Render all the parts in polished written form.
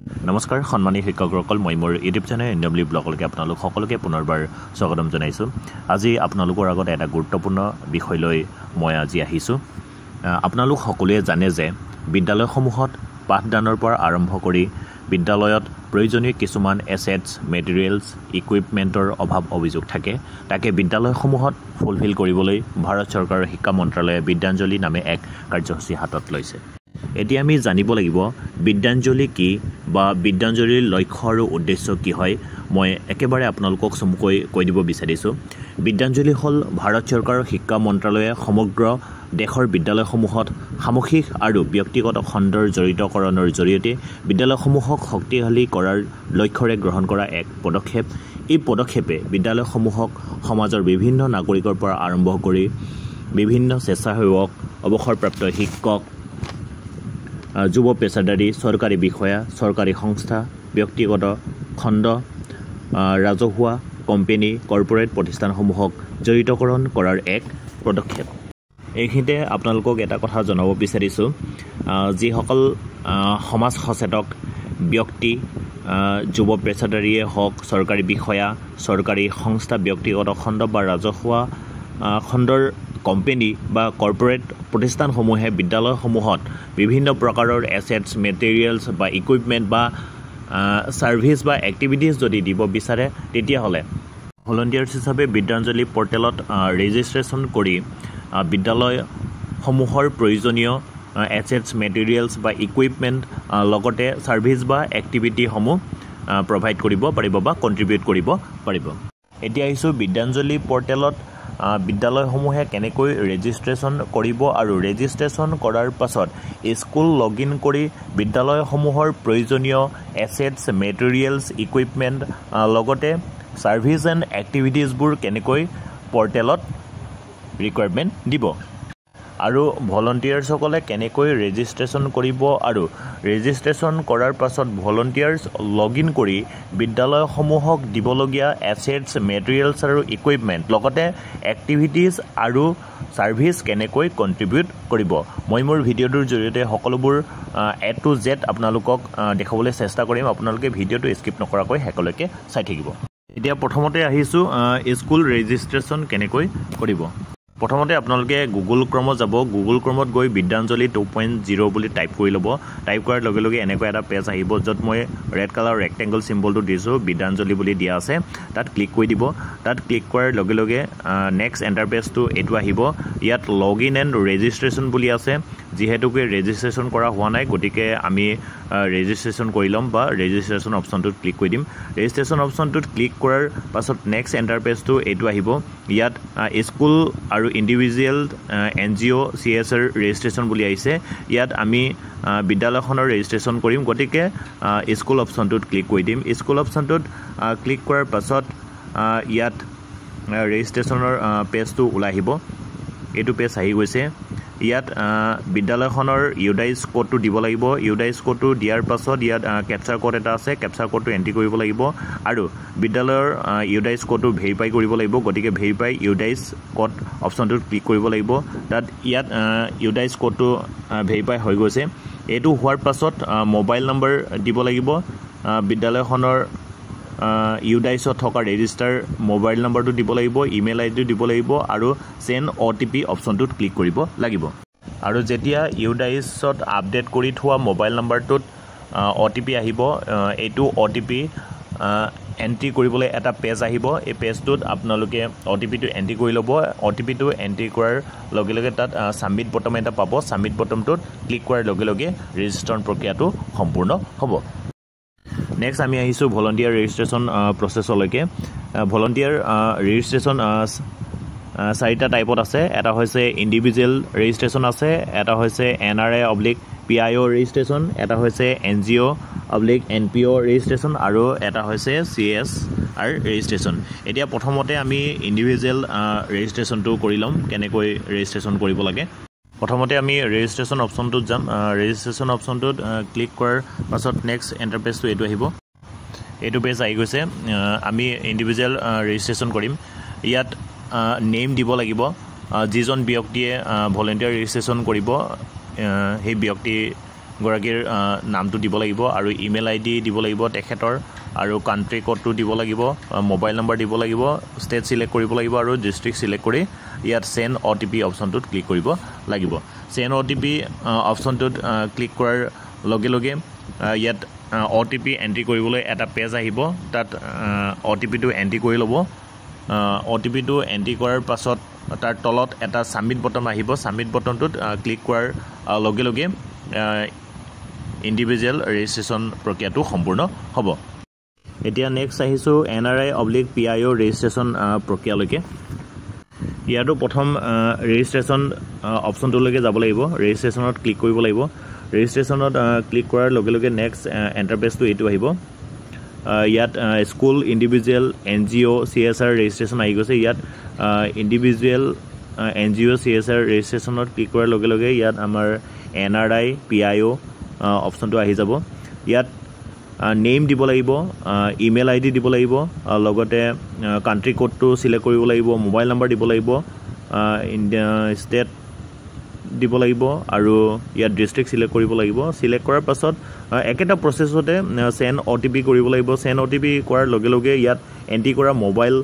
নমস্কাৰ সম্মানীয় শিক্ষকসকল মই মোৰ ইউটিউব চেনেল এনডব্লিউ ব্লগলৈকে আপোনালোক সকলোকে পুনৰবাৰ স্বাগতম জনাইছোঁ। আজি আপোনালোকৰ আগত এটা গুৰুত্বপূৰ্ণ বিষয় লৈ মই আজি আহিছোঁ। আপোনালোক সকলোৱে জানে যে বিদ্যালয়সমূহত পাঠদানৰ পৰা আৰম্ভ কৰি বিদ্যালয়ত প্ৰয়োজনীয় কিছুমান এছেটছ মেটেৰিয়েলছ ইকুইপমেণ্টৰ অভাৱ অভিযোগ থাকে। তাকে বিদ্যালয়সমূহত ফুলফিল কৰিবলৈ ভাৰত চৰকাৰৰ শিক্ষা মন্ত্ৰালয়ে বিদ্যাঞ্জলি নামে এক কাৰ্যসূচী হাতত লৈছে। এতিয়া আমি জানিব লাগিব বিদ্যাঞ্জলি কি বা বিদ্যাঞ্জলিৰ লক্ষ্য আৰু উদ্দেশ্য কি হয়। মই একেবাৰে আপোনালোকক চমুকৈ কৈ দিব বিচাৰিছোঁ। বিদ্যাঞ্জলি হ'ল ভাৰত চৰকাৰৰ শিক্ষা মন্ত্ৰালয়ে সমগ্ৰ দেশৰ বিদ্যালয়সমূহত সামূহিক আৰু ব্যক্তিগত খণ্ডৰ জড়িতকৰণৰ জৰিয়তে বিদ্যালয়সমূহক শক্তিশালী কৰাৰ লক্ষ্যৰে গ্ৰহণ কৰা এক পদক্ষেপ। এই পদক্ষেপে বিদ্যালয়সমূহক সমাজৰ বিভিন্ন নাগৰিকৰ পৰা আৰম্ভ কৰি বিভিন্ন স্বেচ্ছাসেৱক অৱসৰপ্ৰাপ্ত শিক্ষক যুৱ পেছাদাৰী চৰকাৰী বিষয়া চৰকাৰী সংস্থা ব্যক্তিগত খণ্ড ৰাজহুৱা কোম্পানী কৰ্পৰেট প্ৰতিষ্ঠানসমূহক জড়িতকৰণ কৰাৰ এক পদক্ষেপ। এইখিনিতে আপোনালোকক এটা কথা জনাব বিচাৰিছোঁ, যিসকল সমাজ সচেতক ব্যক্তি যুৱ পেছাদাৰীয়ে হওক চৰকাৰী বিষয়া চৰকাৰী সংস্থা ব্যক্তিগত খণ্ড বা ৰাজহুৱা খণ্ডৰ কোম্পানী বা কৰ্পৰেট প্ৰতিষ্ঠানসমূহে বিদ্যালয়সমূহত বিভিন্ন প্ৰকাৰৰ এছেটছ মেটেৰিয়েলছ বা ইকুইপমেণ্ট বা ছাৰ্ভিচ বা এক্টিভিটিছ যদি দিব বিচাৰে তেতিয়াহ'লে ভলণ্টিয়াৰ্ছ হিচাপে বিদ্যাঞ্জলি পৰ্টেলত ৰেজিষ্ট্ৰেশ্যন কৰি বিদ্যালয়সমূহৰ প্ৰয়োজনীয় এছেটছ মেটেৰিয়েলছ বা ইকুইপমেণ্ট লগতে ছাৰ্ভিচ বা এক্টিভিটিসমূহ প্ৰভাইড কৰিব পাৰিব বা কণ্ট্ৰিবিউট কৰিব পাৰিব। এতিয়া আহিছোঁ বিদ্যাঞ্জলি পৰ্টেলত বিদ্যালয়সমূহে কেনেকৈ ৰেজিষ্ট্ৰেশ্যন কৰিব আৰু ৰেজিষ্ট্ৰেশ্যন কৰাৰ পাছত স্কুল লগ ইন কৰি বিদ্যালয়সমূহৰ প্ৰয়োজনীয় এছেটছ মেটেৰিয়েলছ ইকুইপমেণ্ট লগতে ছাৰ্ভিচ এণ্ড এক্টিভিটিছবোৰ কেনেকৈ পৰ্টেলত ৰিকুৱাৰমেণ্ট দিব আৰু ভলণ্টিয়াৰ্ছসকলে কেনেকৈ ৰেজিষ্ট্ৰেশ্যন কৰিব আৰু ৰেজিষ্ট্ৰেশ্যন কৰাৰ পাছত ভলণ্টিয়াৰ্ছ লগ ইন কৰি বিদ্যালয়সমূহক দিবলগীয়া এছেটছ মেটেৰিয়েলছ আৰু ইকুইপমেণ্ট লগতে এক্টিভিটিছ আৰু ছাৰ্ভিচ কেনেকৈ কণ্ট্ৰিবিউট কৰিব। মই মোৰ ভিডিঅ'টোৰ জৰিয়তে সকলোবোৰ A to Z আপোনালোকক দেখাবলৈ চেষ্টা কৰিম। আপোনালোকে ভিডিঅ'টো স্কিপ নকৰাকৈ শেষলৈকে চাই থাকিব। এতিয়া প্ৰথমতে আহিছোঁ স্কুল ৰেজিষ্ট্ৰেশ্যন কেনেকৈ কৰিব। প্ৰথমতে আপোনালোকে গুগল ক্ৰমত যাব। গুগল ক্ৰমত গৈ বিদ্যাঞ্জলি 2.0 বুলি টাইপ কৰি ল'ব। টাইপ কৰাৰ লগে লগে এনেকুৱা এটা পেজ আহিব য'ত মই ৰেড কালাৰ ৰেক্টেংগল চিম্বলটো দিছোঁ বিদ্যাঞ্জলি বুলি দিয়া আছে। তাত ক্লিক কৰি দিব। তাত ক্লিক কৰাৰ লগে লগে নেক্সট এণ্টাৰ পেজটো এইটো আহিব। ইয়াত লগ ইন এণ্ড ৰেজিষ্ট্ৰেশ্যন বুলি আছে। যিহেতুকে ৰেজিষ্ট্ৰেশ্যন কৰা হোৱা নাই গতিকে আমি ৰেজিষ্ট্ৰেশ্যন কৰি ল'ম বা ৰেজিষ্ট্ৰেশ্যন অপশ্যনটোত ক্লিক কৰি দিম। ৰেজিষ্ট্ৰেশ্যন অপশ্যনটোত ক্লিক কৰাৰ পাছত নেক্সট এণ্টাৰ পেজটো এইটো আহিব। ইয়াত স্কুল আৰু ইণ্ডিভিজুৱেল NGO CSR ৰেজিষ্ট্ৰেশ্যন বুলি আহিছে। ইয়াত আমি বিদ্যালয়খনৰ ৰেজিষ্ট্ৰেশ্যন কৰিম গতিকে স্কুল অপশ্যনটোত ক্লিক কৰি দিম। স্কুল অপশ্যনটোত ক্লিক কৰাৰ পাছত ইয়াত ৰেজিষ্ট্ৰেশ্যনৰ পেজটো ওলাই আহিব। এইটো পেজ আহি গৈছে। ইয়াত বিদ্যালয়খনৰ ইউডাইজ কোডটো দিব লাগিব। ইউডাইজ কোডটো দিয়াৰ পাছত ইয়াত কেপচাৰ কোড এটা আছে। কেপচাৰ কোডটো এণ্ট্ৰি কৰিব লাগিব আৰু বিদ্যালয়ৰ ইউডাইজ কোডটো ভেৰিফাই কৰিব লাগিব গতিকে ভেৰিফাই ইউডাইজ কোড অপশ্যনটোত ক্লিক কৰিব লাগিব। তাত ইয়াত ইউডাইজ কোডটো ভেৰিফাই হৈ গৈছে। এইটো হোৱাৰ পাছত মোবাইল নম্বৰ দিব লাগিব। বিদ্যালয়খনৰ ইউডাইছত থকা ৰেজিষ্টাৰ মোবাইল নম্বৰটো দিব লাগিব, ইমেইল ID দিব লাগিব আৰু চেণ্ড OTP অপশ্যনটোত ক্লিক কৰিব লাগিব। আৰু যেতিয়া ইউডাইছত আপডেট কৰি থোৱা মোবাইল নম্বৰটোত OTP আহিব, এইটো OTP এণ্ট্ৰি কৰিবলৈ এটা পেজ আহিব। এই পেজটোত আপোনালোকে OTPটো এণ্ট্ৰি কৰি ল'ব। OTPটো এণ্ট্ৰি কৰাৰ লগে লগে তাত ছাবমিট বটম এটা পাব। ছাবমিট বটমটোত ক্লিক কৰাৰ লগে লগে ৰেজিষ্ট্ৰেশ্যন প্ৰক্ৰিয়াটো সম্পূৰ্ণ হ'ব। নেক্সট আমি আহিছোঁ ভলণ্টিয়াৰ ৰেজিষ্ট্ৰেশ্যন প্ৰচেছলৈকে। ভলণ্টিয়াৰ ৰেজিষ্ট্ৰেশ্যন চাৰিটা টাইপত আছে। এটা হৈছে ইণ্ডিভিজুৱেল ৰেজিষ্ট্ৰেশ্যন আছে, এটা হৈছে NRA/PIO ৰেজিষ্ট্ৰেশ্যন, এটা হৈছে NGO/NPO ৰেজিষ্ট্ৰেশ্যন আৰু এটা হৈছে CSR ৰেজিষ্ট্ৰেশ্যন। এতিয়া প্ৰথমতে আমি ইণ্ডিভিজুৱেল ৰেজিষ্ট্ৰেশ্যনটো কৰি ল'ম। কেনেকৈ ৰেজিষ্ট্ৰেশ্যন কৰিব লাগে। প্ৰথমতে আমি ৰেজিষ্ট্ৰেশ্যন অপশ্যনটোত যাম। ৰেজিষ্ট্ৰেশ্যন অপশ্যনটোত ক্লিক কৰাৰ পাছত নেক্সট এণ্টাৰ পেজটো এইটো আহিব। এইটো পেজ আহি গৈছে। আমি ইণ্ডিভিজুৱেল ৰেজিষ্ট্ৰেশ্যন কৰিম। ইয়াত নেম দিব লাগিব। যিজন ব্যক্তিয়ে ভলণ্টিয়াৰ ৰেজিষ্ট্ৰেশ্যন কৰিব সেই ব্যক্তিৰ গৰাকীৰ নামটো দিব লাগিব আৰু ইমেইল আইডি দিব লাগিব তেখেতৰ আৰু কাণ্ট্ৰি কোডটো দিব লাগিব মোবাইল নম্বৰ দিব লাগিব ষ্টেট সিলেক্ট কৰিব লাগিব আৰু ডিস্ট্ৰিক্ট সিলেক্ট কৰি ইয়াত সেন্ড OTP অপচনটোত ক্লিক কৰিব লাগিব সেন্ড OTP অপচনটোত ক্লিক কৰাৰ লগে লগে ইয়াত OTP এন্ট্ৰি কৰিবলৈ এটা পেজ আহিব তাত OTP টো এন্ট্ৰি কৰি ল'ব OTP টো এন্ট্ৰি কৰাৰ পাছত তাৰ তলত এটা সাবমিট বটন আহিব সাবমিট বটনটোত ক্লিক কৰাৰ লগে লগে ইন্ডিভিজুৱেল ৰেজিষ্ট্ৰেচন প্ৰক্ৰিয়াটো সম্পূৰ্ণ হ'ব এতিয়া নেক্সট আহিছো NRI/PIO ৰেজিষ্ট্ৰেচন প্ৰক্ৰিয়ালৈকে ইয়াতো প্ৰথম ৰেজিষ্ট্ৰেচন অপচনটোলৈকে যাব লাগিব ৰেজিষ্ট্ৰেচনত ক্লিক কৰিব লাগিব ৰেজিষ্ট্ৰেচনত ক্লিক কৰাৰ লগে লগে নেক্সট ইন্টাৰফেচটো এইটো আহিব ইয়াত স্কুল ইন্ডিভিজুৱেল NGO CSR ৰেজিষ্ট্ৰেচন আহি গৈছে ইয়াত ইন্ডিভিজুৱেল NGO CSR ৰেজিষ্ট্ৰেচনত ক্লিক কৰাৰ লগে লগে ইয়াত আমাৰ NRI/PIO অপচনটো আহি যাব ইয়াত নেম দিব লাগিব ইমেইল আইডি দিব লাগিব লগতে কাণ্ট্ৰি কোডটো সিলেক্ট কৰিব লাগিব মোবাইল নম্বৰ দিব লাগিব ষ্টেট দিব লাগিব আৰু ইয়াত ডিস্ট্ৰিক্ট সিলেক্ট কৰিব লাগিব সিলেক্ট কৰাৰ পাছত একেটা প্ৰসেছতে সেন্ড OTP কৰিব লাগিব সেন্ড OTP কৰাৰ লগে লগে ইয়াত এন্ট্ৰি কৰা মোবাইল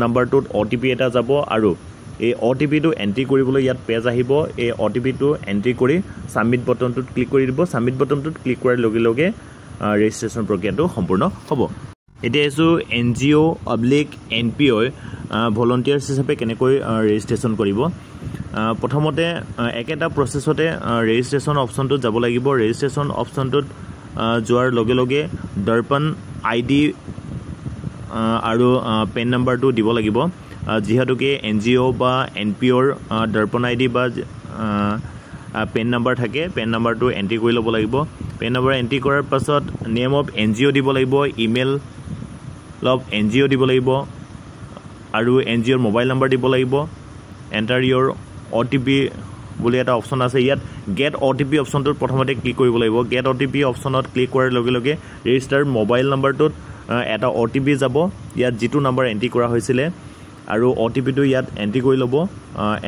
নম্বৰটোত OTP এটা যাব আৰু এই OTP টো এন্ট্ৰি কৰিবলৈ ইয়াত পেজ আহিব এই OTP টো এন্ট্ৰি কৰি সাবমিট বটনটোত ক্লিক কৰি দিব সাবমিট বটনটোত ক্লিক কৰাৰ লগে লগে ৰেজিষ্ট্ৰেচন প্ৰক্ৰিয়াটো সম্পূৰ্ণ হ'ব এতিয়া এসো NGO/NPO ভলান্টিয়াৰ্স হিচাপে কেনেকৈ ৰেজিষ্ট্ৰেচন কৰিব প্ৰথমতে একেটা প্ৰসেছতে ৰেজিষ্ট্ৰেচন অপচনটোত যাব লাগিব ৰেজিষ্ট্ৰেচন অপচনটোত যোৱাৰ লগে লগে দৰ্পণ ID আৰু পেন নম্বৰটো দিব লাগিব যিহেতুকে NGO বা NPO ৰ দৰ্পণ ID বা পেন নম্বৰ থাকে পেন নম্বৰটো এন্ট্ৰি কৰি ল'ব লাগিব পেন নম্বৰ এন্ট্ৰি কৰাৰ পাছত নেম অফ NGO দিব লাগিব ইমেইল অফ NGO দিব লাগিব আৰু NGO ৰ মোবাইল নম্বৰ দিব লাগিব এন্টাৰ ইওৰ OTP বুলি এটা অপচন আছে ইয়াত গেট OTP অপচনটোত প্ৰথমতে ক্লিক কৰিব লাগিব গেট OTP অপচনত ক্লিক কৰাৰ লগে লগে ৰেজিষ্টাৰ মোবাইল নম্বৰটোত এটা OTP যাব ইয়াত যেটো নম্বৰ এন্ট্ৰি কৰা হৈছিল আৰু OTP টো ইয়াত এন্ট্ৰি কৰি ল'ব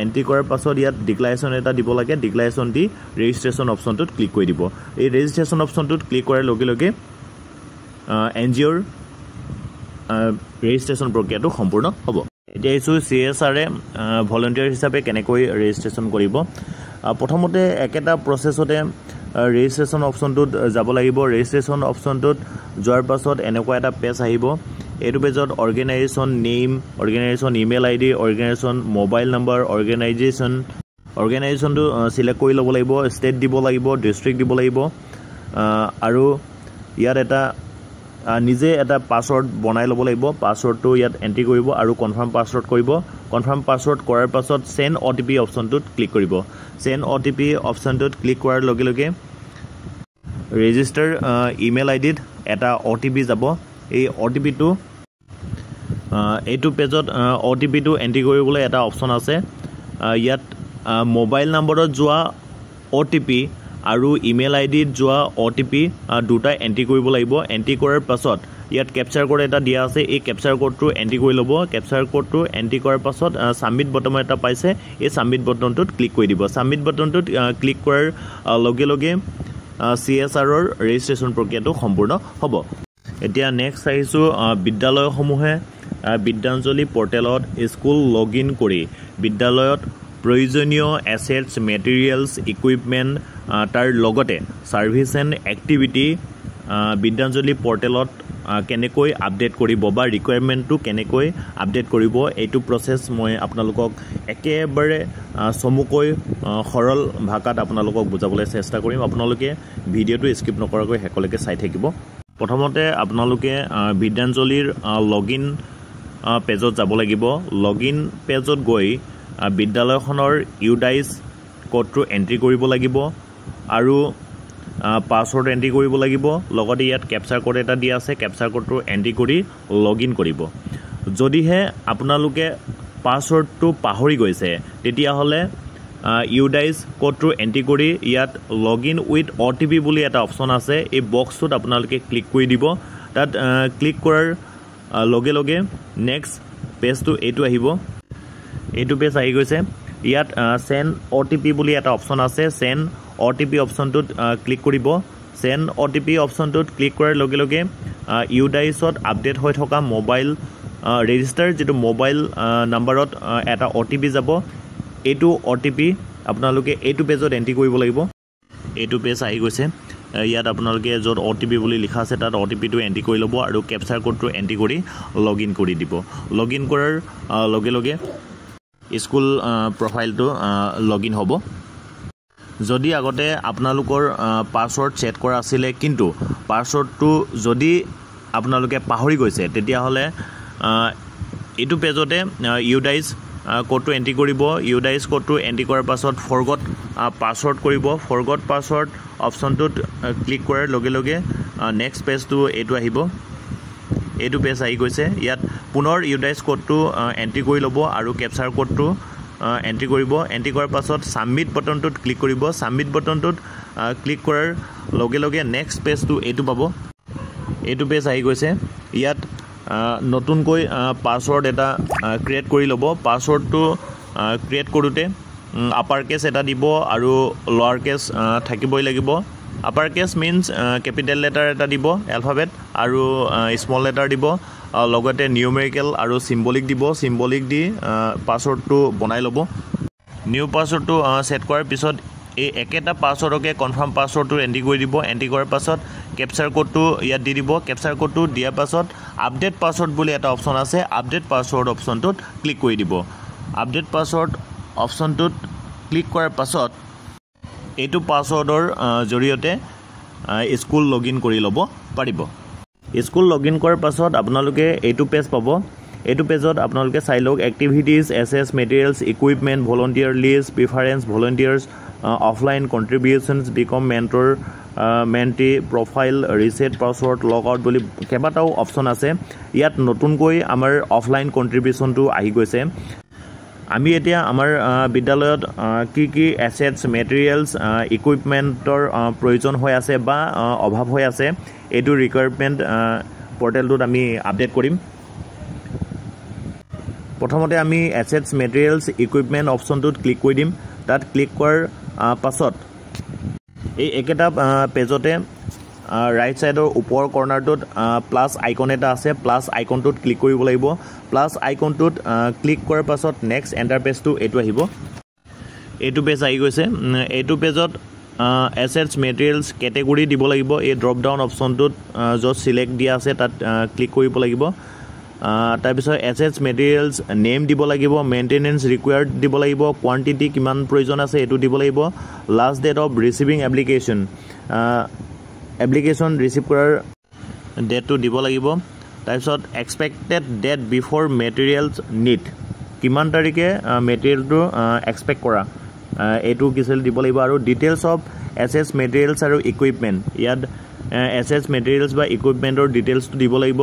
এন্ট্ৰি কৰাৰ পাছত ইয়াত ডিক্লাৰেচন এটা দিব লাগে ডিক্লাৰেচন দি ৰেজিষ্ট্ৰেচন অপচনটোত ক্লিক কৰি দিব এই ৰেজিষ্ট্ৰেচন অপচনটোত ক্লিক কৰাৰ লগে লগে NGO ৰ ৰেজিষ্ট্ৰেচন প্ৰক্ৰিয়াটো সম্পূৰ্ণ হ'ব এতিয়া এসো CSR ভলান্টিয়াৰ হিচাপে কেনেকৈ ৰেজিষ্ট্ৰেচন কৰিব প্ৰথমতে একেটা প্ৰসেছতে ৰেজিষ্ট্ৰেচন অপচনটোত যাব লাগিব ৰেজিষ্ট্ৰেচন অপচনটোত যোৱাৰ পাছত এনেকুৱা এটা পেজ আহিব এইটো পেজত organisation name organisation email ID organisation mobile number অৰ্গেনাইজেশ্যনটো সিলেক্ট কৰি ল'ব লাগিব ষ্টেট দিব লাগিব ডিস্ট্ৰিক্ট দিব লাগিব আৰু ইয়াত এটা নিজে এটা পাসওয়াৰ্ড বনাই ল'ব লাগিব পাসওয়াৰ্ডটো ইয়াত এন্ট্ৰি কৰিব আৰু কনফাৰ্ম পাসওয়াৰ্ড কৰিব কনফাৰ্ম পাসওয়াৰ্ড কৰাৰ পাছত সেন্ড OTP অপচনটোত ক্লিক কৰিব সেন্ড OTP অপচনটোত ক্লিক কৰাৰ লগে লগে ৰেজিষ্টাৰ ইমেইল আইডিত এটা OTP যাব এই OTP টো এইটো পেজত OTP টো এন্ট্ৰি কৰিবলৈ এটা অপচন আছে ইয়াত মোবাইল নম্বৰত যোৱা OTP আৰু ইমেইল আইডিত যোৱা OTP দুটা এন্ট্ৰি কৰিব লাগিব এন্ট্ৰি কৰাৰ পাছত ইয়াত ক্যাপচাৰ কোড এটা দিয়া আছে এই ক্যাপচাৰ কোডটো এন্ট্ৰি কৰি ল'ব ক্যাপচাৰ কোডটো এন্ট্ৰি কৰাৰ পাছত সাবমিট বটন এটা পাইছে এই সাবমিট বটনটোত ক্লিক কৰি দিব সাবমিট বটনটোত ক্লিক কৰাৰ লগে লগে CSR ৰ ৰেজিষ্ট্ৰেচন প্ৰক্ৰিয়াটো সম্পূৰ্ণ হ'ব এতিয়া নেক্সট আহিছো বিদ্যালয়সমূহে বিদ্যাঞ্জলি পৰ্টেলত স্কুল লগইন কৰি বিদ্যালয়ত প্ৰয়োজনীয় এছেটস মেটেৰিয়েলস ইকুইপমেন্ট তাৰ লগতে সাৰ্ভিস এণ্ড এক্টিভিটি বিদ্যাঞ্জলি পৰ্টেলত কেনেকৈ আপডেট কৰিব বা ৰিকুৱাৰমেন্টটো কেনেকৈ আপডেট কৰিব এইটো প্ৰসেছ মই আপোনালোকক একেবাৰে সমুকৈ সৰল ভাষাত আপোনালোকক বুজাবলৈ চেষ্টা কৰিম আপোনালোকে ভিডিঅ'টো স্কিপ নকৰাকৈ হেকলৈকে চাই থাকিব প্ৰথমতে আপোনালোকে বিদ্যাঞ্জলিৰ লগইন পেজত যাব লাগিব লগইন পেজত গৈ বিদ্যালয়খনৰ ইউডাইস কোডটো এন্ট্ৰি কৰিব লাগিব আৰু পাসওয়াৰ্ড এন্ট্ৰি কৰিব লাগিব লগতে ইয়াত ক্যাপচাৰ কোড এটা দিয়া আছে ক্যাপচাৰ কোডটো এন্ট্ৰি কৰি লগইন কৰিব যদিহে আপোনালোকে পাসওয়াৰ্ডটো পাহৰি গৈছে তেতিয়া হলে ইউডাইস কোডটো এন্ট্ৰি কৰি ইয়াত লগইন উইথ OTP বুলি এটা অপচন আছে এই বক্সটোত আপোনালোকে ক্লিক কৰি দিব তাত ক্লিক কৰাৰ লগে লগে নেক্সট পেজটো এইটো আহিব এইটো পেজ আহি গৈছে ইয়াত সেন্ড OTP বুলি এটা অপচন আছে সেন্ড OTP অপশ্যনটোত ক্লিক কৰিব সেন্ড OTP অপশ্যনটোত ক্লিক কৰাৰ লগে লগে UDICEত আপডেট হৈ থকা মোবাইল ৰেজিষ্টাৰ যেটো মোবাইল নাম্বাৰত এটা OTP যাব এইটো OTP আপোনালোকে এইটো পেজত এন্ট্ৰি কৰিব লাগিব এইটো পেজ আহি গৈছে ইয়াত আপোনালোকে য'ত OTP বুলি লিখা আছে তাত OTP টো এন্ট্ৰি কৰি ল'ব আৰু ক্যাপচাৰ কোডটো এন্ট্ৰি কৰি লগইন কৰি দিব লগইন কৰাৰ লগে লগে স্কুল প্ৰফাইলটো লগইন হ'ব যদি আগতে আপোনালোকৰ পাছৱৰ্ড সেট কৰা আছিল কিন্তু পাছৱৰ্ডটো যদি আপোনালোকে পাহৰি গৈছে তেতিয়া হলে এইটো পেজতে UDICE কোডটো এন্ট্ৰি কৰিব UDICE কোডটো এন্ট্ৰি কৰাৰ পাছত ফৰগট পাছৱৰ্ড কৰিব ফৰগট পাছৱৰ্ড অপশ্যনটোত ক্লিক কৰাৰ লগে লগে নেক্সট পেজটো এইটো আহিব এইটো পেজ আহি গৈছে ইয়াত পুনৰ UDICE কোডটো এন্ট্ৰি কৰি ল'ব আৰু ক্যাপচাৰ কোডটো এন্ট্ৰি কৰিব এন্ট্ৰি কৰাৰ পাছত সাবমিট বাটনটোত ক্লিক কৰিব সাবমিট বাটনটোত ক্লিক কৰাৰ লগে লগে নেক্সট পেজটো এইটো পাব এইটো পেজ আহি গৈছে ইয়াত নতুনকৈ পাছৱৰ্ড এটা ক্ৰিয়েট কৰি ল'ব পাছৱৰ্ডটো ক্ৰিয়েট কৰোতে আপাৰ কেছ এটা দিব আৰু লোৱাৰ কেছ থাকিবই লাগিব upper case means capital letter এটা দিব এলফাবেট আৰু স্মল লেটাৰ দিব লগতে নিউমেৰিকেল আৰু সিম্বলিক দিব সিম্বলিক দি পাছৱৰ্ডটো বনাই ল'ব নিউ পাছৱৰ্ডটো সেট কৰাৰ পিছত এই একেটা পাছৱৰ্ডকে কনফাৰ্ম পাছৱৰ্ডটো এন্ট্ৰি কৰি দিব এন্ট্ৰি কৰাৰ পাছত ক্যাপচাৰ কোডটো ইয়াত দি দিব ক্যাপচাৰ কোডটো দিয়াৰ পাছত আপডেট পাছৱৰ্ড বুলি এটা অপশ্যন আছে আপডেট পাছৱৰ্ড অপশ্যনটোত ক্লিক কৰি দিব আপডেট পাছৱৰ্ড অপশ্যনটোত ক্লিক কৰাৰ পাছত এইটো পাছৱৰ্ডৰ জৰিয়তে স্কুল লগইন কৰি ল'ব পাৰিব স্কুল লগইন কৰাৰ পাছত আপোনালোকে এইটো পেজ পাব এইটো পেজত আপোনালোকে চাই লওক activities SS materials equipment volunteer list preference volunteers offline contributions become mentor mentee profile reset password log out বুলি কেইবাটাও অপশ্যন আছে ইয়াত নতুনকৈ আমাৰ অফলাইন কন্ট্ৰিবিউশনটো আহি গৈছে আমি এতিয়া আমাৰ বিদ্যালয়ত কি এসেটস মেটেৰিয়েলছ ইকুইপমেন্টৰ প্ৰয়োজন হৈ আছে বা অভাৱ হৈ আছে এইটো ৰিকুৱাৰমেন্ট পৰ্টেলটোত আমি আপডেট কৰিম প্ৰথমতে আমি এসেটস মেটেৰিয়েলছ ইকুইপমেন্ট অপশ্যনটোত ক্লিক কৰি দিম তাত ক্লিক কৰাৰ পাছত এই একেটা পেজতে ৰাইট সাইডৰ ওপৰ কৰ্নাৰটোত প্লাস আইকন এটা আছে প্লাস আইকনটোত ক্লিক কৰিব লাগিব প্লাস আইকনটোত ক্লিক কৰাৰ পাছত নেক্সট এন্টাৰ পেজটো এইটো আহিব এইটো পেজ আহি গৈছে এইটো পেজত এসেটস মেটেৰিয়েলছ ক্যাটেগৰি দিব লাগিব এই ড্ৰপ ডাউন অপশ্যনটোত য'ত সিলেক্ট দিয়া আছে তাত ক্লিক কৰিব লাগিব তাৰ পিছত এসেটস মেটেৰিয়েলছ নেম দিব লাগিব মেইনটেনেন্স ৰিকুৱাৰ্ড দিব লাগিব কোৱান্টিটি কিমান প্ৰয়োজন আছে এটো দিব লাগিব last date of receiving application application receive কৰাৰ ডেটটো দিব লাগিব তাৰ পিছত expected date before materials need কিমান তাৰিখে মেটেৰিয়েলটো এক্সপেক্ট কৰা এইটো কিছিল দিব লাগিব আৰু ডিটেইলছ অফ এসএস মেটেৰিয়েলছ আৰু ইকুইপমেন্ট ইয়াত এসএস মেটেৰিয়েলছ বা ইকুইপমেন্টৰ ডিটেইলছটো দিব লাগিব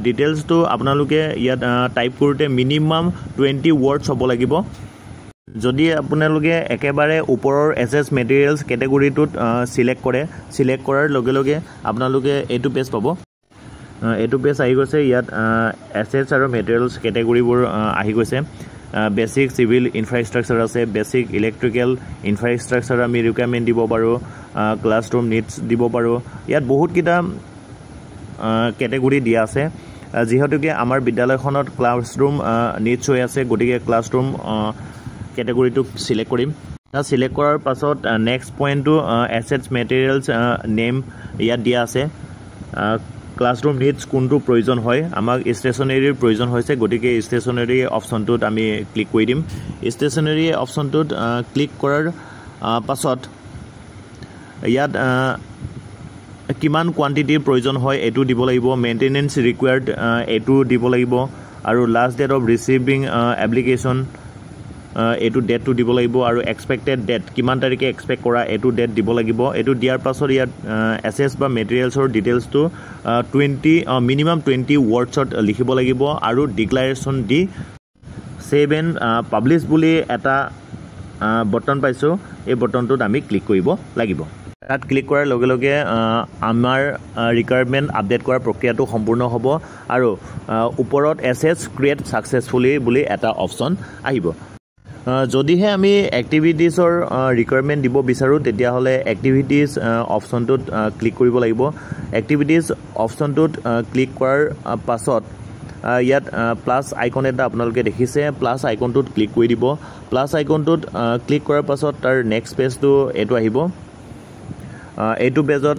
ডিটেইলছটো আপোনালোকে ইয়াত টাইপ কৰোতে মিনিমাম 20 ওয়াৰ্ডছ হ'ব লাগিব যদি আপোনালোকে একেবাৰে ওপৰৰ এসএস মেটেৰিয়েলছ ক্যাটেগৰিটোত সিলেক্ট কৰে সিলেক্ট কৰাৰ লগে লগে আপোনালোকে এইটো পেজ পাব এইটো পেজ আহি গৈছে ইয়াত এসএস আৰু মেটেৰিয়েলছ ক্যাটেগৰিবোৰ আহি গৈছে বেসিক সিভিল ইনফ্ৰাষ্ট্ৰাকচাৰ আছে বেসিক ইলেক্ট্ৰিকেল ইনফ্ৰাষ্ট্ৰাকচাৰ আমি ৰিকুৱাৰমেন্ট দিব পাৰো ক্লাছৰুম নিডছ দিব পাৰো ইয়াত বহুত কিটা ক্যাটেগৰি দিয়া আছে যেহেতুকে আমাৰ বিদ্যালয়খনত ক্লাছৰুম নিডছ হৈ আছে গতিকে ক্লাছৰুম ক্যাটেগৰিটো সিলেক্ট কৰিম সিলেক্ট কৰাৰ পাছত নেক্সট পইণ্টটো এসেটস মেটেৰিয়েলছ নেম ইয়াত দিয়া আছে ক্লাছৰুম নিডছ কোনটো প্ৰয়োজন হয় আমাক ষ্টেচনাৰীৰ প্ৰয়োজন হৈছে গতিকে ষ্টেচনাৰী অপশ্যনটোত আমি ক্লিক কৰি দিম ষ্টেচনাৰী অপশ্যনটোত ক্লিক কৰাৰ পাছত ইয়াত কিমান কোৱান্টিটিৰ প্ৰয়োজন হয় এটো দিব লাগিব মেইনটেনেন্স ৰিকুৱাৰ্ড এটো দিব লাগিব আৰু last date of receiving application এটো ডেটটো দিব লাগিব আৰু এক্সপেক্টেড ডেট কিমান তাৰিখে এক্সপেক্ট কৰা এটো ডেট দিব লাগিব এটো দিয়াৰ পাছত ইয়াত এসএস বা মেটেৰিয়েলছৰ ডিটেইলছটো 20 মিনিমাম 20 ওয়াৰ্ডছত লিখিব লাগিব আৰু ডিক্লাৰেচন দি সেভ এণ্ড পাবলিশ বুলি এটা বটন পাইছো এই বটনটোত আমি ক্লিক কৰিব লাগিব তাত ক্লিক কৰাৰ লগে লগে আমাৰ ৰিকুৱাৰমেন্ট আপডেট কৰাৰ প্ৰক্ৰিয়াটো সম্পূৰ্ণ হ'ব আৰু ওপৰত এসএস ক্ৰিয়েট সাকসেসফুলি বুলি এটা অপচন আহিব যদিহে আমি এক্টিভিটিছৰ ৰিকুৱাৰমেণ্ট দিব বিচাৰোঁ তেতিয়াহ'লে এক্টিভিটিছ অপশ্যনটোত ক্লিক কৰিব লাগিব এক্টিভিটিছ অপশ্যনটোত ক্লিক কৰাৰ পাছত ইয়াত প্লাছ আইকন এটা আপোনালোকে দেখিছে প্লাছ আইকনটোত ক্লিক কৰি দিব প্লাছ আইকনটোত ক্লিক কৰাৰ পাছত তাৰ নেক্সট পেজটো এইটো আহিব এইটো পেজত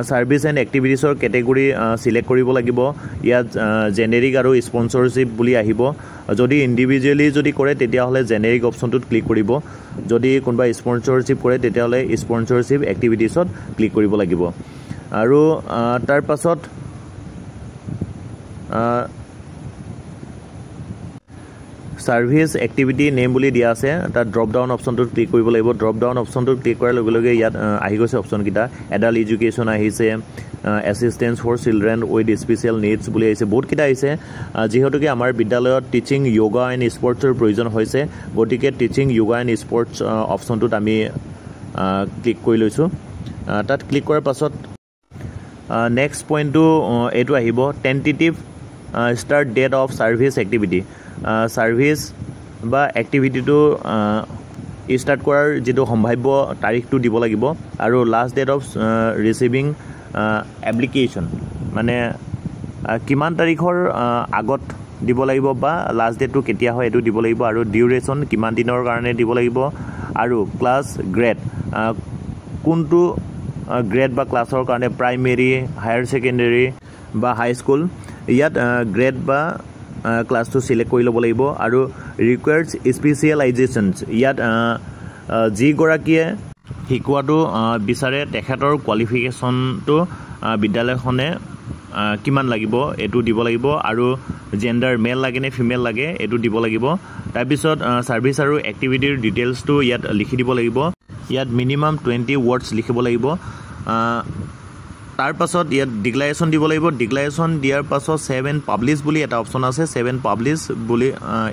সাৰ্ভিস এণ্ড এক্টিভিটিছৰ কেটেগৰী সিলেক্ট কৰিব লাগিব ইয়াত জেনেৰিক আৰু স্পন্সৰশ্বিপ বুলি আহিব যদি ইন্ডিভিজুৱেলি যদি কৰে তেতিয়াহ'লে জেনেৰিক অপশ্যনটোত ক্লিক কৰিব যদি কোনোবা স্পন্সৰশ্বিপ কৰে তেতিয়াহ'লে স্পন্সৰশ্বিপ এক্টিভিটিছত ক্লিক কৰিব লাগিব আৰু তাৰ পাছত সাৰ্ভিস এক্টিভিটি নেম বুলি দিয়া আছে তাত ড্ৰপ ডাউন অপশ্যনটোত ক্লিক কৰিব লাগিব ড্ৰপ ডাউন অপশ্যনটোত ক্লিক কৰাৰ লগে লগে ইয়াত আহি গৈছে অপশ্যনকেইটা এডাল্ট এডুকেশ্যন আহিছে assistance for children with special needs বুলি আহিছে বহুতকেইটা আহিছে যিহেতুকে আমাৰ বিদ্যালয়ত টিচিং য়োগা এণ্ড স্পৰ্টছৰ প্ৰয়োজন হৈছে গতিকে টিচিং য়োগা এণ্ড স্পৰ্টছ অপশ্যনটোত আমি ক্লিক কৰি লৈছোঁ তাত ক্লিক কৰাৰ পাছত নেক্সট পইণ্টটো এইটো আহিব tentative start date of service activity service বা এক্টিভিটিটো ষ্টাৰ্ট কৰাৰ যিটো সম্ভাৱ্য তাৰিখটো দিব লাগিব আৰু last date of receiving application মানে কিমান তাৰিখৰ আগত দিব লাগিব বা লাষ্ট ডেটটো কেতিয়া হয় এইটো দিব লাগিব আৰু ডিউৰেশ্যন কিমান দিনৰ কাৰণে দিব লাগিব আৰু ক্লাছ গ্ৰেড কোনটো গ্ৰেড বা ক্লাছৰ কাৰণে প্ৰাইমেৰী হায়াৰ ছেকেণ্ডেৰী বা হাই স্কুল ইয়াত গ্ৰেড বা ক্লাছটো সিলেক্ট কৰি ল'ব লাগিব আৰু ৰিকুৱাৰ্ডছ স্পেচিয়েলাইজেশ্যনছ ইয়াত যিগৰাকীয়ে শিকোৱাটো বিচাৰে তেখেতৰ কোৱালিফিকেশ্যনটো বিদ্যালয়খনে কিমান লাগিব এইটো দিব লাগিব আৰু জেণ্ডাৰ মেল লাগে নে ফিমেল লাগে এইটো দিব লাগিব তাৰপিছত সাৰ্ভিস আৰু এক্টিভিটিৰ ডিটেইলছটো ইয়াত লিখি দিব লাগিব ইয়াত মিনিমাম 20 ৱৰ্ডছ লিখিব লাগিব তাৰ পাছত ইয়াত ডিক্লাৰেশ্যন দিব লাগিব ডিক্লাৰেশ্যন দিয়াৰ পাছত সেভ এণ্ড পাব্লিছ বুলি এটা অপশ্যন আছে সেভ এণ্ড পাব্লিছ বুলি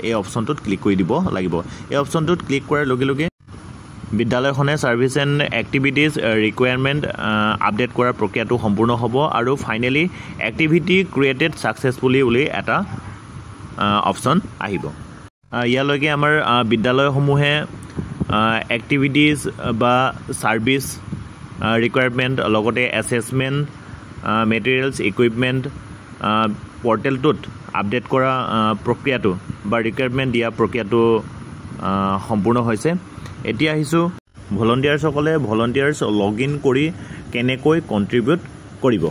এই অপশ্যনটোত ক্লিক কৰি দিব লাগিব এই অপশ্যনটোত ক্লিক কৰাৰ লগে লগে বিদ্যালয়খনে service and activities requirement update কৰাৰ প্ৰক্ৰিয়াটো সম্পূৰ্ণ হ'ব আৰু ফাইনেলি এক্টিভিটি ক্ৰিয়েটেড ছাকচেছফুলি বুলি এটা অপশ্যন আহিব ইয়ালৈকে আমাৰ বিদ্যালয়সমূহে এক্টিভিটিজ বা সাৰ্ভিস ৰিকুৱাৰমেণ্ট লগতে এছেছমেণ্ট মেটেৰিয়েলছ ইকুইপমেণ্ট পৰ্টেলটোত আপডেট কৰা প্ৰক্ৰিয়াটো বা ৰিকুৱাৰমেণ্ট দিয়া প্ৰক্ৰিয়াটো সম্পূৰ্ণ হৈছে এতিয়া আহিছোঁ ভলণ্টিয়াৰ্ছসকলে ভলণ্টিয়াৰ্ছ লগ ইন কৰি কেনেকৈ কণ্ট্ৰিবিউট কৰিব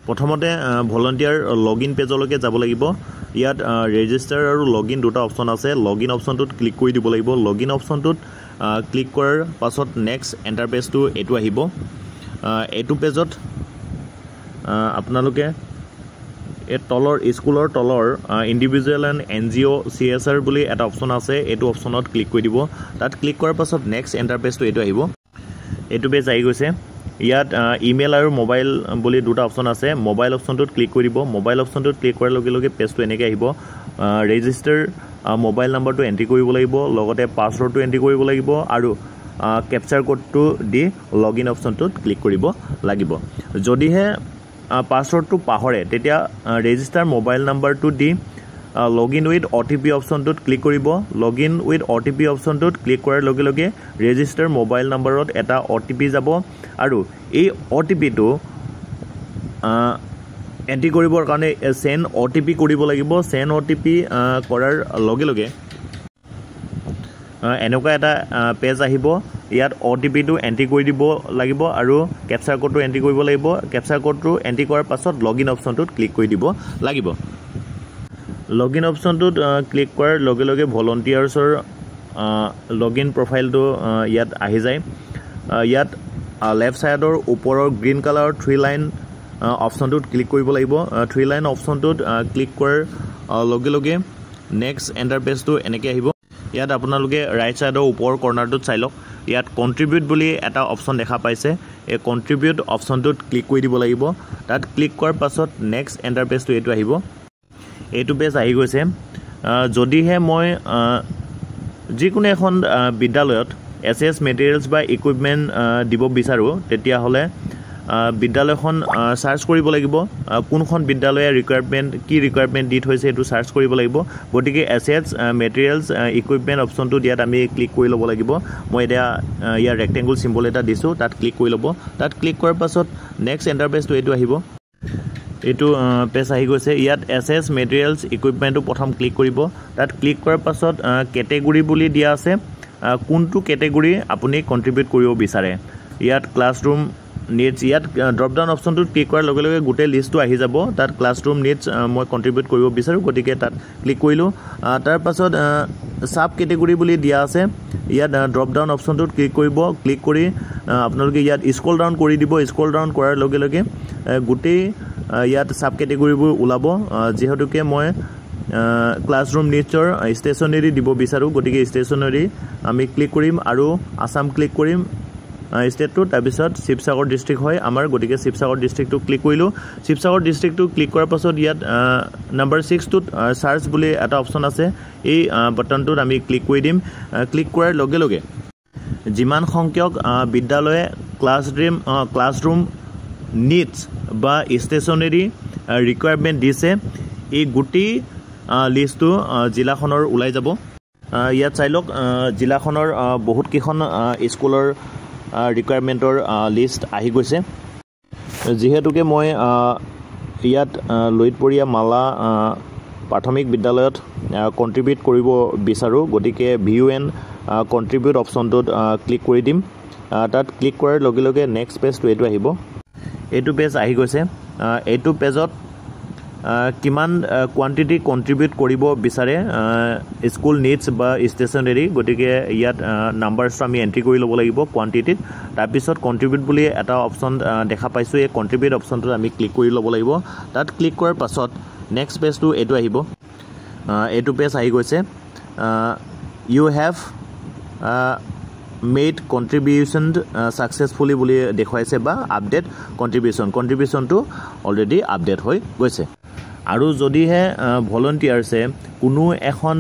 প্ৰথমতে ভলণ্টিয়াৰ লগ ইন পেজলৈকে যাব লাগিব ইয়াত ৰেজিষ্টাৰ আৰু লগ ইন দুটা অপশ্যন আছে লগ ইন অপশ্যনটোত ক্লিক কৰি দিব লাগিব লগ ইন অপশ্যনটোত ক্লিক কৰাৰ পাছত নেক্সট এণ্টাৰ পেজটো এইটো আহিব এইটো পেজত আপোনালোকে এই তলৰ স্কুলৰ তলৰ ইণ্ডিভিজুৱেল এণ্ড NGO CSR বুলি এটা অপশ্যন আছে এইটো অপশ্যনত ক্লিক কৰি দিব তাত ক্লিক কৰাৰ পাছত নেক্সট এণ্টাৰ পেজটো এইটো আহিব এইটো পেজ আহি গৈছে ইয়াত ইমেইল আৰু মোবাইল বুলি দুটা অপশ্যন আছে মোবাইল অপশ্যনটোত ক্লিক কৰি দিব মোবাইল অপশ্যনটোত ক্লিক কৰাৰ লগে লগে পেজটো এনেকৈ আহিব ৰেজিষ্টাৰ মোবাইল নাম্বাৰটো এণ্ট্ৰি কৰিব লাগিব লগতে পাছৱৰ্ডটো এণ্ট্ৰি কৰিব লাগিব আৰু কেপচাৰ কোডটো দি লগ ইন অপশ্যনটোত ক্লিক কৰিব লাগিব যদিহে পাছৱৰ্ডটো পাহৰে তেতিয়া ৰেজিষ্টাৰ মোবাইল নাম্বাৰটো দি লগ ইন উইথ OTP অপশ্যনটোত ক্লিক কৰিব লগ ইন উইথ OTP অপশ্যনটোত ক্লিক কৰাৰ লগে লগে ৰেজিষ্টাৰ মোবাইল নাম্বাৰত এটা OTP যাব আৰু এই OTPটো এণ্ট্ৰি কৰিবৰ কাৰণে চেণ্ড OTP কৰিব লাগিব চেণ্ড OTP কৰাৰ লগে লগে এনেকুৱা এটা পেজ আহিব ইয়াত OTPটো এণ্ট্ৰি কৰি দিব লাগিব আৰু কেপচাৰ কোডটো এণ্ট্ৰি কৰিব লাগিব কেপচাৰ কোডটো এণ্ট্ৰি কৰাৰ পাছত লগ ইন অপশ্যনটোত ক্লিক কৰি দিব লাগিব লগ ইন অপশ্যনটোত ক্লিক কৰাৰ লগে লগে ভলণ্টিয়াৰ্ছৰ লগ ইন প্ৰফাইলটো ইয়াত আহি যায় ইয়াত লেফ্ট ছাইডৰ ওপৰৰ গ্ৰীণ কালাৰৰ 3 লাইন অপশ্যনটোত ক্লিক কৰিব লাগিব 3 লাইন অপশ্যনটোত ক্লিক কৰাৰ লগে লগে নেক্সট এণ্টাৰ পেজটো এনেকৈ আহিব ইয়াত আপোনালোকে ৰাইট ছাইডৰ ওপৰৰ কৰ্ণাৰটোত চাই লওক ইয়াত কণ্ট্ৰিবিউট বুলি এটা অপশ্যন দেখা পাইছে এই কণ্ট্ৰিবিউট অপশ্যনটোত ক্লিক কৰি দিব লাগিব তাত ক্লিক কৰাৰ পাছত নেক্সট এণ্টাৰ পেজটো এইটো আহিব এইটো পেজ আহি গৈছে যদিহে মই যিকোনো এখন বিদ্যালয়ত এছ মেটেৰিয়েলছ বা ইকুইপমেণ্ট দিব বিচাৰোঁ তেতিয়াহ'লে বিদ্যালয়খন সাৰ্চ কৰিব লাগিব কোনখন বিদ্যালয়ে ৰিকুৱাৰমেণ্ট কি ৰিকুৱাৰমেণ্ট দি থৈছে এইটো সাৰ্চ কৰিব লাগিব গতিকে এছেটছ মেটেৰিয়েলছ ইকুইপমেণ্ট অপশ্যনটো দিয়াত আমি ক্লিক কৰি ল'ব লাগিব মই এতিয়া ইয়াৰ ৰেক্টেংগুল চিম্বল এটা দিছোঁ তাত ক্লিক কৰি ল'ব তাত ক্লিক কৰাৰ পাছত নেক্সট ইণ্টাৰফেচটো এইটো আহিব এইটো পেজ আহি গৈছে ইয়াত এছেটছ মেটেৰিয়েলছ ইকুইপমেণ্টটো প্ৰথম ক্লিক কৰিব তাত ক্লিক কৰাৰ পাছত কেটেগৰী বুলি দিয়া আছে কোনটো কেটেগৰী আপুনি কণ্ট্ৰিবিউট কৰিব বিচাৰে ইয়াত ক্লাছৰুম নিডছ ইয়াত ড্ৰপ ডাউন অপশ্যনটোত ক্লিক কৰাৰ লগে লগে গোটেই লিষ্টটো আহি যাব তাত ক্লাছৰুম নিডছ মই কণ্ট্ৰিবিউট কৰিব বিচাৰোঁ গতিকে তাত ক্লিক কৰিলোঁ তাৰ পাছত সাব কেটেগৰী বুলি দিয়া আছে ইয়াত ড্ৰপ ডাউন অপশ্যনটোত ক্লিক কৰিব ক্লিক কৰি আপোনালোকে ইয়াত স্ক্ৰল ডাউন কৰি দিব স্ক্ৰল ডাউন কৰাৰ লগে লগে গোটেই ইয়াত সাব কেটেগৰীবোৰ ওলাব যিহেতুকে মই ক্লাছৰুম নিডছৰ ষ্টেচনাৰী দিব বিচাৰোঁ গতিকে ষ্টেচনাৰী আমি ক্লিক কৰিম আৰু আসাম ক্লিক কৰিম ষ্টেটটো তাৰপিছত শিৱসাগৰ ডিষ্ট্ৰিক্ট হয় আমাৰ গতিকে শিৱসাগৰ ডিষ্ট্ৰিক্টটো ক্লিক কৰিলোঁ শিৱসাগৰ ডিষ্ট্ৰিক্টটো ক্লিক কৰাৰ পাছত ইয়াত নম্বৰ 6টোত চাৰ্চ বুলি এটা অপশ্যন আছে এই বাটনটোত আমি ক্লিক কৰি দিম ক্লিক কৰাৰ লগে লগে যিমান সংখ্যক বিদ্যালয়ে ক্লাছৰুম নিডছ বা ষ্টেচনাৰী ৰিকুৱাৰমেণ্ট দিছে এই গোটেই লিষ্টটো জিলাখনৰ ওলাই যাব ইয়াত চাই লওক জিলাখনৰ বহুতকেইখন স্কুলৰ ৰিকুৱাৰমেণ্টৰ লিষ্ট আহি গৈছে যিহেতুকে মই ইয়াত লুইতপৰীয়া মালা প্ৰাথমিক বিদ্যালয়ত কণ্ট্ৰিবিউট কৰিব বিচাৰোঁ গতিকে ভিউ এণ্ড কণ্ট্ৰিবিউট অপশ্যনটোত ক্লিক কৰি দিম তাত ক্লিক কৰাৰ লগে লগে নেক্সট পেজটো এইটো আহিব এইটো পেজ আহি গৈছে এইটো পেজত কিমান কোৱান্টিটি কণ্ট্ৰিবিউট কৰিব বিচাৰে স্কুল নিডছ বা ষ্টেচনাৰী গতিকে ইয়াত নাম্বাৰছটো আমি এণ্ট্ৰি কৰি ল'ব লাগিব কোৱান্টিটিত তাৰপিছত কণ্ট্ৰিবিউট বুলি এটা অপশ্যন দেখা পাইছোঁ এই কণ্ট্ৰিবিউট অপশ্যনটোত আমি ক্লিক কৰি ল'ব লাগিব তাত ক্লিক কৰাৰ পাছত নেক্সট পেজটো এইটো আহিব এইটো পেজ আহি গৈছে you have made contribution successfully বুলি দেখুৱাইছে বা আপডেট কণ্ট্ৰিবিউশ্যনটো অলৰেডি আপডেট হৈ গৈছে আৰু যদিহে ভলণ্টিয়াৰ্ছে কোনো এখন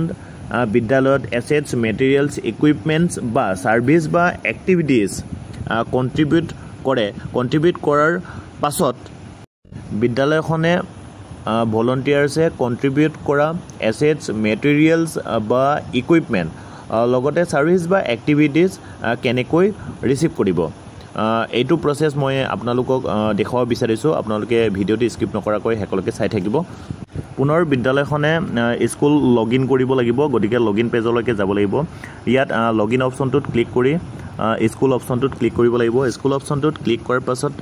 বিদ্যালয়ত এছেটছ মেটেৰিয়েলছ ইকুইপমেণ্টছ বা ছাৰ্ভিচ বা এক্টিভিটিজ কণ্ট্ৰিবিউট কৰাৰ পাছত বিদ্যালয়খনে ভলণ্টিয়াৰ্ছে কণ্ট্ৰিবিউট কৰা এছেটছ মেটেৰিয়েলছ বা ইকুইপমেণ্ট লগতে ছাৰ্ভিচ বা এক্টিভিটিজ কেনেকৈ ৰিচিভ কৰিব এইটো প্ৰচেছ মই আপোনালোকক দেখুৱাব বিচাৰিছোঁ আপোনালোকে ভিডিঅ'টো স্কিপ নকৰাকৈ শেষলৈকে চাই থাকিব পুনৰ বিদ্যালয়খনে স্কুল লগ ইন কৰিব লাগিব গতিকে লগ ইন পেজলৈকে যাব লাগিব ইয়াত লগ ইন অপশ্যনটোত ক্লিক কৰি স্কুল অপশ্যনটোত ক্লিক কৰিব লাগিব স্কুল অপশ্যনটোত ক্লিক কৰাৰ পাছত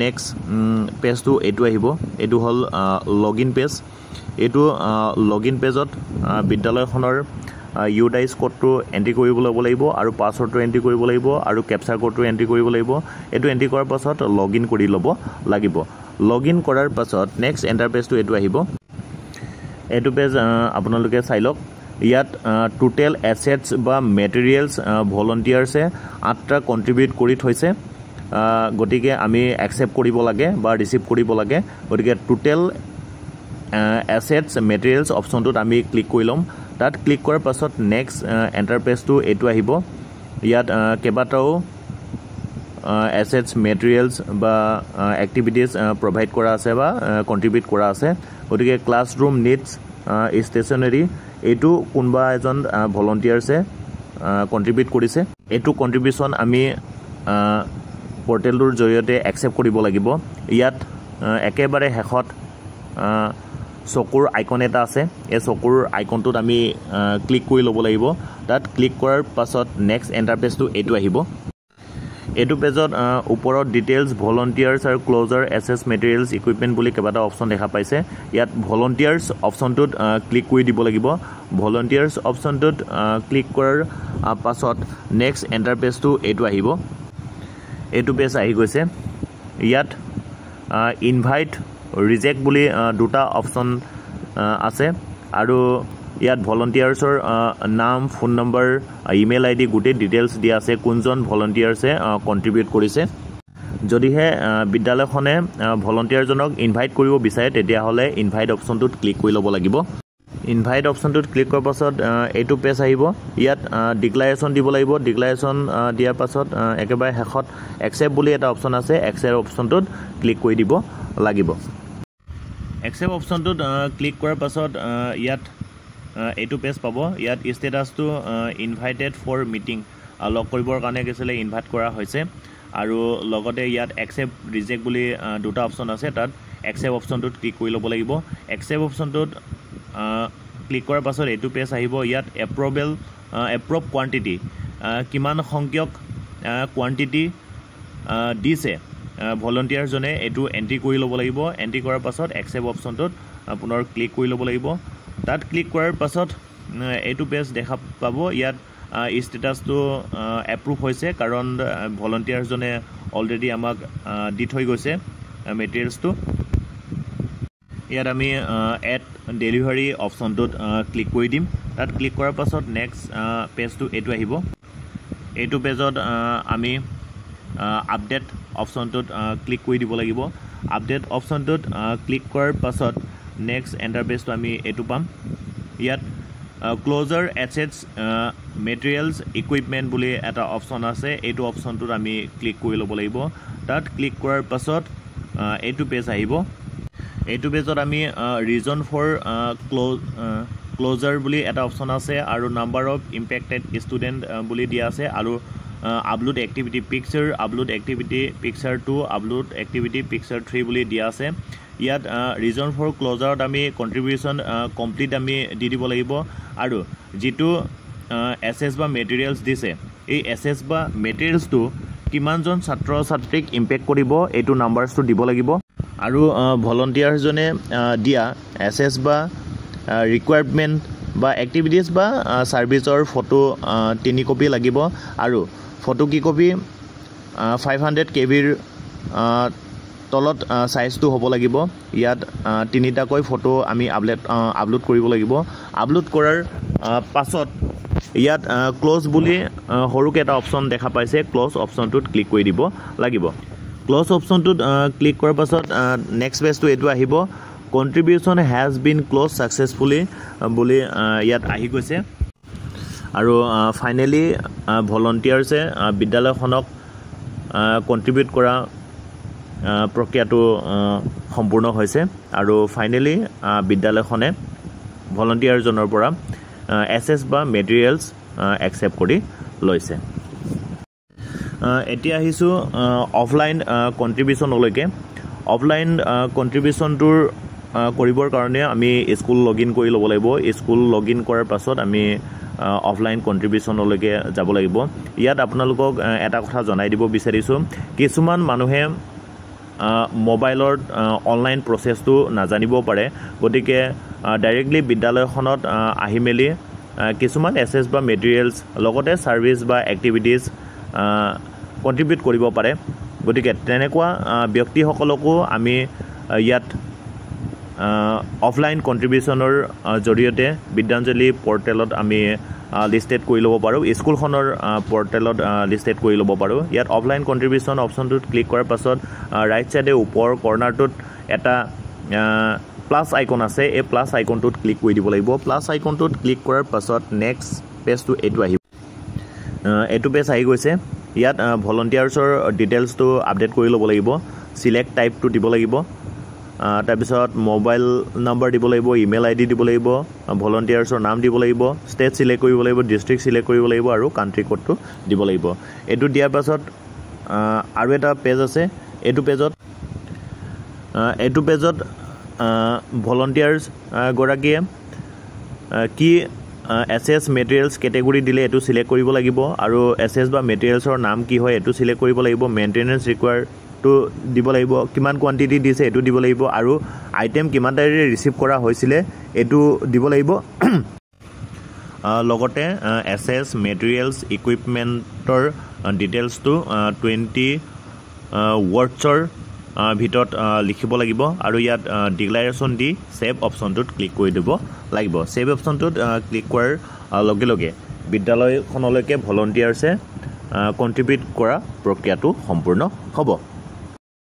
নেক্সট পেজটো এইটো আহিব এইটো হ'ল লগ ইন পেজ এইটো লগ ইন পেজত বিদ্যালয়খনৰ ইউটাইজ কোডটো এণ্ট্ৰি কৰিব ল'ব লাগিব আৰু পাছৱৰ্ডটো এণ্ট্ৰি কৰিব লাগিব আৰু কেপচাৰ কোডটো এণ্ট্ৰি কৰিব লাগিব এইটো এণ্ট্ৰি কৰাৰ পাছত লগ ইন কৰি ল'ব লাগিব লগ ইন কৰাৰ পাছত নেক্সট ইণ্টাৰফেচটো এইটো আহিব এইটো পেজ আপোনালোকে চাই লওক ইয়াত টোটেল এছেটছ বা মেটেৰিয়েলছ ভলণ্টিয়াৰ্ছে 8টা কণ্ট্ৰিবিউট কৰি থৈছে গতিকে আমি একচেপ্ট কৰিব লাগে বা ৰিচিভ কৰিব লাগে গতিকে টোটেল এছেটছ মেটেৰিয়েলছ অপশ্যনটোত আমি ক্লিক কৰি ল'ম তাত ক্লিক কৰাৰ পাছত নেক্সট ইণ্টাৰফেচটো এইটো আহিব ইয়াত কেইবাটাও এছেটছ মেটেৰিয়েলছ বা এক্টিভিটিজ প্ৰভাইড কৰা আছে বা কণ্ট্ৰিবিউট কৰা আছে গতিকে ক্লাছৰুম নিডছ ষ্টেচনাৰী এইটো কোনোবা এজন ভলণ্টিয়াৰ্ছে কণ্ট্ৰিবিউট কৰিছে এইটো কণ্ট্ৰিবিউশ্যন আমি পৰ্টেলটোৰ জৰিয়তে একচেপ্ট কৰিব লাগিব ইয়াত একেবাৰে শেষত চকুৰ আইকন এটা আছে এই চকুৰ আইকনটোত আমি ক্লিক কৰি ল'ব লাগিব তাত ক্লিক কৰাৰ পাছত নেক্সট ইণ্টাৰফেচটো এইটো আহিব এইটো পেজত ওপৰত ডিটেইলছ ভলণ্টিয়াৰ্ছ আৰু ক্লজাৰ এছেছ মেটেৰিয়েলছ ইকুইপমেণ্ট বুলি কেইবাটা অপশ্যন দেখা পাইছে ইয়াত ভলণ্টিয়াৰ্ছ অপশ্যনটোত ক্লিক কৰি দিব লাগিব ভলণ্টিয়াৰ্ছ অপশ্যনটোত ক্লিক কৰাৰ পাছত নেক্সট ইণ্টাৰফেচটো এইটো আহিব এইটো পেজ আহি গৈছে ইয়াত ইনভাইট ৰিজেক্ট বুলি দুটা অপশ্যন আছে আৰু ইয়াত ভলণ্টিয়াৰ্ছৰ নাম ফোন নম্বৰ ইমেইল আইডি গোটেই ডিটেইলছ দিয়া আছে কোনজন ভলণ্টিয়াৰ্ছে কণ্ট্ৰিবিউট কৰিছে যদিহে বিদ্যালয়খনে ভলণ্টিয়াৰজনক ইনভাইট কৰিব বিচাৰে তেতিয়াহ'লে ইনভাইট অপশ্যনটোত ক্লিক কৰি ল'ব লাগিব ইনভাইট অপশ্যনটোত ক্লিক কৰাৰ পাছত এইটো পেজ আহিব ইয়াত ডিক্লাৰেশ্যন দিব লাগিব ডিক্লাৰেশ্যন দিয়াৰ পাছত একেবাৰে শেষত একসেপ্ট বুলি এটা অপশ্যন আছে একসেপ্ট অপশ্যনটোত ক্লিক কৰি দিব লাগিব একসেপ্ট অপশ্যনটোত ক্লিক কৰাৰ পাছত ইয়াত এইটো পেজ পাব ইয়াত ষ্টেটাছটো ইনভাইটেড ফৰ মিটিং লগ কৰিবৰ কাৰণে কিছিলে ইনভাইট কৰা হৈছে আৰু লগতে ইয়াত একসেপ্ট ৰিজেক্ট বুলি দুটা অপশ্যন আছে তাত একসেপ্ট অপশ্যনটোত ক্লিক কৰি ল'ব লাগিব একসেপ্ট অপশ্যনটোত ক্লিক কৰাৰ পাছত এইটো পেজ আহিব ইয়াত এপ্ৰুভ কোৱান্টিটি কিমান সংখ্যক কোৱান্টিটি দিছে ভলণ্টিয়াৰজনে এইটো এণ্ট্ৰি কৰি ল'ব লাগিব এণ্ট্ৰি কৰাৰ পাছত একসেপ্ট অপশ্যনটোত পুনৰ ক্লিক কৰি ল'ব লাগিব তাত ক্লিক কৰাৰ পাছত এইটো পেজ দেখা পাব ইয়াত ষ্টেটাছটো এপ্ৰুভ হৈছে কাৰণ ভলণ্টিয়াৰজনে অলৰেডি আমাক দি থৈ গৈছে মেটেৰিয়েলছটো ইয়াত আমি এড ডেলিভাৰী অপশ্যনটোত ক্লিক কৰি দিম তাত ক্লিক কৰাৰ পাছত নেক্সট পেজটো এইটো আহিব এইটো পেজত আমি আপডেট অপশ্যনটোত ক্লিক কৰি দিব লাগিব আপডেট অপশ্যনটোত ক্লিক কৰাৰ পাছত নেক্সট ইণ্টাৰফেচটো আমি এইটো পাম ইয়াত ক্লোজাৰ এছেটছ মেটেৰিয়েলছ ইকুইপমেণ্ট বুলি এটা অপশ্যন আছে এইটো অপশ্যনটোত আমি ক্লিক কৰি ল'ব লাগিব তাত ক্লিক কৰাৰ পাছত এইটো পেজ আহিব এইটো পেজত আমি ৰিজন ফৰ ক্লোজাৰ বুলি এটা অপশ্যন আছে আৰু নাম্বাৰ অফ ইম্পেক্টেড ষ্টুডেণ্ট বুলি দিয়া আছে আৰু upload activity picture upload activity picture 2 upload activity picture 3 বুলি দিয়া আছে ইয়াত ৰিজন ফৰ ক্লোজাৰত আমি কণ্ট্ৰিবিউশ্যন কমপ্লিট আমি দি দিব লাগিব আৰু যিটো এছেছ বা মেটেৰিয়েলছ দিছে এই এছেছ বা মেটেৰিয়েলছটো কিমানজন ছাত্ৰ ছাত্ৰীক ইম্পেক্ট কৰিব এইটো নাম্বাৰছটো দিব লাগিব আৰু ভলণ্টিয়াৰজনে দিয়া এছেছ বা ৰিকুৱাৰমেণ্ট বা এক্টিভিটিছ বা ছাৰ্ভিচৰ ফটো 3 কপি লাগিব আৰু ফটো কি কপি 500 KBৰ তলত সাইজটো হ'ব লাগিব ইয়াত তিনিটাকৈ ফটো আমি আপলোড কৰিব লাগিব আপলোড কৰাৰ পাছত ইয়াত ক্লোজ বুলি হৰুকে এটা অপশ্যন দেখা পাইছে ক্লোজ অপশ্যনটোত ক্লিক কৰি দিব লাগিব ক্লোজ অপশ্যনটোত ক্লিক কৰাৰ পাছত নেক্সট পেজটো এইটো আহিব কন্ট্ৰিবিউশ্যন হ্যাজ বিন ক্লোজ সাকসেসফুলি বুলি ইয়াত আহি গৈছে আৰু ফাইনালি ভলণ্টিয়াৰছে বিদ্যালয়খনক কন্ট্ৰিবিউট কৰা প্ৰক্ৰিয়াটো সম্পূৰ্ণ হৈছে আৰু ফাইনালি বিদ্যালয়খনে ভলণ্টিয়াৰজনৰ পৰা এছেছ বা মেটেৰিয়েলছ একসেপ্ট কৰি লৈছে এতিয়া আহিছোঁ অফলাইন কন্ট্ৰিবিউশ্যনলৈকে অফলাইন কন্ট্ৰিবিউশ্যনটোৰ কৰিবৰ কাৰণে আমি স্কুল লগইন কৰি ল'ব লাগিব স্কুল লগইন কৰাৰ পাছত আমি অফলাইন কন্ট্ৰিবিউশ্যনলৈকে যাব লাগিব ইয়াত আপোনালোকক এটা কথা জনাই দিব বিচাৰিছোঁ কিছুমান মানুহে মোবাইলত অনলাইন প্ৰচেছটো নাজানিব পাৰে গতিকে ডাইৰেক্টলি বিদ্যালয়খনত আহি মেলি কিছুমান এছেছ বা মেটেৰিয়েলছ লগতে ছাৰ্ভিচ বা এক্টিভিটিছ কন্ট্ৰিবিউট কৰিব পাৰে গতিকে তেনেকুৱা ব্যক্তিসকলকো আমি ইয়াত অফলাইন কন্ট্ৰিবিউশ্যনৰ জৰিয়তে বিদ্যাঞ্জলি পৰ্টেলত আমি লিষ্টেড কৰি ল'ব পাৰোঁ স্কুলখনৰ পৰ্টেলত লিষ্টেড কৰি ল'ব পাৰোঁ ইয়াত অফলাইন কন্ট্ৰিবিউশ্যন অপশ্যনটোত ক্লিক কৰাৰ পাছত ৰাইট ছাইডে ওপৰৰ কৰ্ণাৰটোত এটা প্লাছ আইকন আছে এই প্লাছ আইকনটোত ক্লিক কৰি দিব লাগিব প্লাছ আইকনটোত ক্লিক কৰাৰ পাছত নেক্সট পেজটো এইটো আহিব এইটো পেজ আহি গৈছে ইয়াত ভলণ্টিয়াৰছৰ ডিটেইলছটো আপডেট কৰি ল'ব লাগিব সিলেক্ট টাইপটো দিব লাগিব তাৰপিছত মোবাইল নাম্বাৰ দিব লাগিব ইমেইল আইডি দিব লাগিব ভলণ্টিয়াৰছৰ নাম দিব লাগিব ষ্টেট সিলেক্ট কৰিব লাগিব ডিষ্ট্ৰিক্ট সিলেক্ট কৰিব লাগিব আৰু কাণ্ট্ৰি কোডটো দিব লাগিব এইটো দিয়াৰ পাছত আৰু এটা পেজ আছে এইটো পেজত ভলণ্টিয়াৰছ গৰাকীয়ে কি এছেছ মেটেৰিয়েলছ কেটেগৰী দিলে এইটো সিলেক্ট কৰিব লাগিব আৰু এছেছ বা মেটেৰিয়েলছৰ নাম কি হয় এইটো সিলেক্ট কৰিব লাগিব মেইনটেনেন্স ৰিকুৱায়াৰটো দিব লাগিব কিমান কোৱান্টিটি দিছে এইটো দিব লাগিব আৰু আইটেম কিমান তাৰিখে ৰিচিভ কৰা হৈছিলে এইটো দিব লাগিব লগতে এছেছ মেটেৰিয়েলছ ইকুইপমেণ্টৰ ডিটেইলছটো 20 ৱৰ্ডছৰ ভিতৰত লিখিব লাগিব আৰু ইয়াত ডিক্লাৰেশ্যন দি সেভ অপশ্যনটোত ক্লিক কৰি দিব লাগিব সেভ অপশ্যনটোত ক্লিক কৰাৰ লগে লগে বিদ্যালয়খনলৈকে ভলণ্টিয়াৰছে কন্ট্ৰিবিউট কৰা প্ৰক্ৰিয়াটো সম্পূৰ্ণ হ'ব